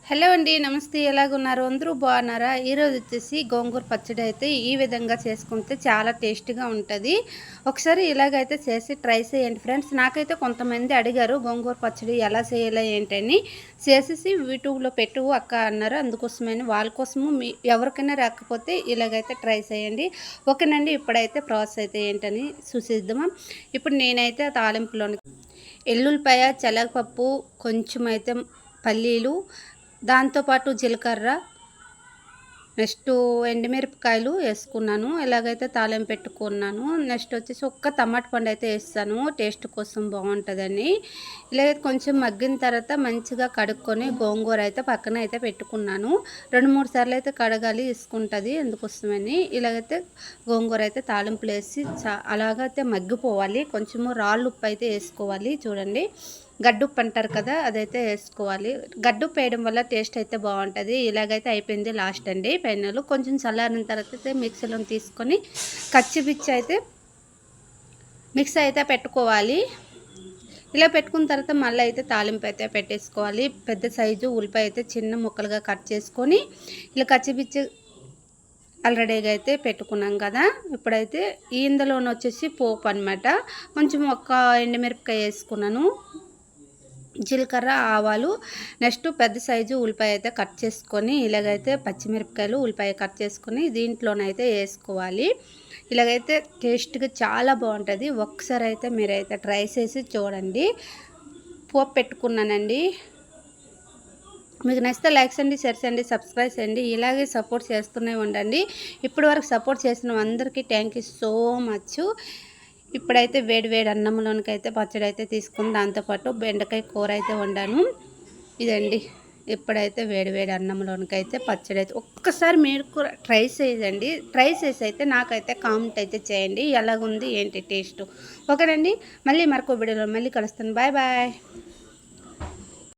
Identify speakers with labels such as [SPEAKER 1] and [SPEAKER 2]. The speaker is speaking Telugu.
[SPEAKER 1] హలో అండి, నమస్తే. ఎలాగున్నారు? అందరూ బాగున్నారా? ఈరోజు వచ్చేసి గోంగూర పచ్చడి అయితే ఈ విధంగా చేసుకుంటే చాలా టేస్టీగా ఉంటుంది. ఒకసారి ఇలాగైతే చేసి ట్రై చేయండి ఫ్రెండ్స్. నాకైతే కొంతమంది అడిగారు గోంగూర పచ్చడి ఎలా చేయాలా ఏంటని. చేసేసి యూట్యూబ్లో పెట్టు అక్క అన్నారు. అందుకోసమని వాళ్ళ కోసము ఎవరికైనా రాకపోతే ఇలాగైతే ట్రై చేయండి. ఓకేనండి. ఇప్పుడైతే ప్రాసెస్ అయితే ఏంటని చూసేద్దామా. ఇప్పుడు నేనైతే తాలింపులోని ఎల్లుల్లిపాయ, శనగపప్పు, కొంచెం అయితే పల్లీలు, దాంతోపాటు జీలకర్ర, నెక్స్ట్ ఎండుమిరపకాయలు వేసుకున్నాను. ఎలాగైతే తాలింపు పెట్టుకున్నాను. నెక్స్ట్ వచ్చేసి ఒక్క టమాటా పండు అయితే వేస్తాను, టేస్ట్ కోసం బాగుంటుందని. ఇలాగైతే కొంచెం మగ్గిన తర్వాత మంచిగా కడుక్కొని గోంగూర అయితే పక్కన అయితే పెట్టుకున్నాను. 2-3 సార్లు అయితే కడగాలి, ఇసుకుంటుంది, అందుకోసమని. ఇలాగైతే గోంగూర అయితే తాలింపులు వేసి అలాగైతే మగ్గిపోవాలి. కొంచెము రాళ్ళు ఉప్పు అయితే వేసుకోవాలి. చూడండి, గడ్డుప్పు అంటారు కదా, అదైతే వేసుకోవాలి. గడ్డుప్పు వేయడం వల్ల టేస్ట్ అయితే బాగుంటుంది. ఇలాగైతే అయిపోయింది లాస్ట్ అండి ఫైనల్. కొంచెం చల్లారిన తర్వాత అయితే మిక్సీలో తీసుకొని కచ్చిపిచ్చి అయితే మిక్స్ అయితే పెట్టుకోవాలి. ఇలా పెట్టుకున్న తర్వాత మళ్ళీ అయితే తాలింపు అయితే పెట్టేసుకోవాలి. పెద్ద సైజు ఉల్లిపాయ అయితే చిన్న ముక్కలుగా కట్ చేసుకొని ఇలా కచ్చిపిచ్చి ఆల్రెడీగా అయితే పెట్టుకున్నాం కదా. ఇప్పుడైతే ఇందులోనే వచ్చేసి పోపు అనమాట. కొంచెం ఒక్క ఎండుమిరపకాయ వేసుకున్నాను, జీలకర్ర, ఆవాలు, నెక్స్ట్ పెద్ద సైజు ఉల్లిపాయ అయితే కట్ చేసుకొని, ఇలాగైతే పచ్చిమిరపకాయలు, ఉల్లిపాయ కట్ చేసుకొని దీంట్లోనైతే వేసుకోవాలి. ఇలాగైతే టేస్ట్గా చాలా బాగుంటుంది. ఒక్కసారి అయితే మీరైతే ట్రై చేసి చూడండి. పోపు పెట్టుకున్నానండి. మీకు నచ్చితే లైక్ చేయండి, షేర్ చేయండి, సబ్స్క్రైబ్ చేయండి. ఇలాగే సపోర్ట్ చేస్తూనే ఉండండి. ఇప్పటి వరకు సపోర్ట్ చేసిన అందరికీ థ్యాంక్ యూ సో మచ్. ఇప్పుడైతే వేడి వేడి అన్నంలోనికి అయితే పచ్చడి అయితే తీసుకుని దాంతోపాటు బెండకాయ కూర అయితే వండాను. ఇదండి, ఇప్పుడైతే వేడి వేడి అన్నంలోనికి అయితే పచ్చడి అయితే ఒక్కసారి మీరు కూడా ట్రై చేయండి. ట్రై చేసి అయితే నాకైతే కామెంట్ అయితే చేయండి ఎలాగుంది ఏంటి టేస్ట్. ఓకేనండి. మళ్ళీ మరొక వీడియోలో మళ్ళీ కలుస్తాను. Bye bye.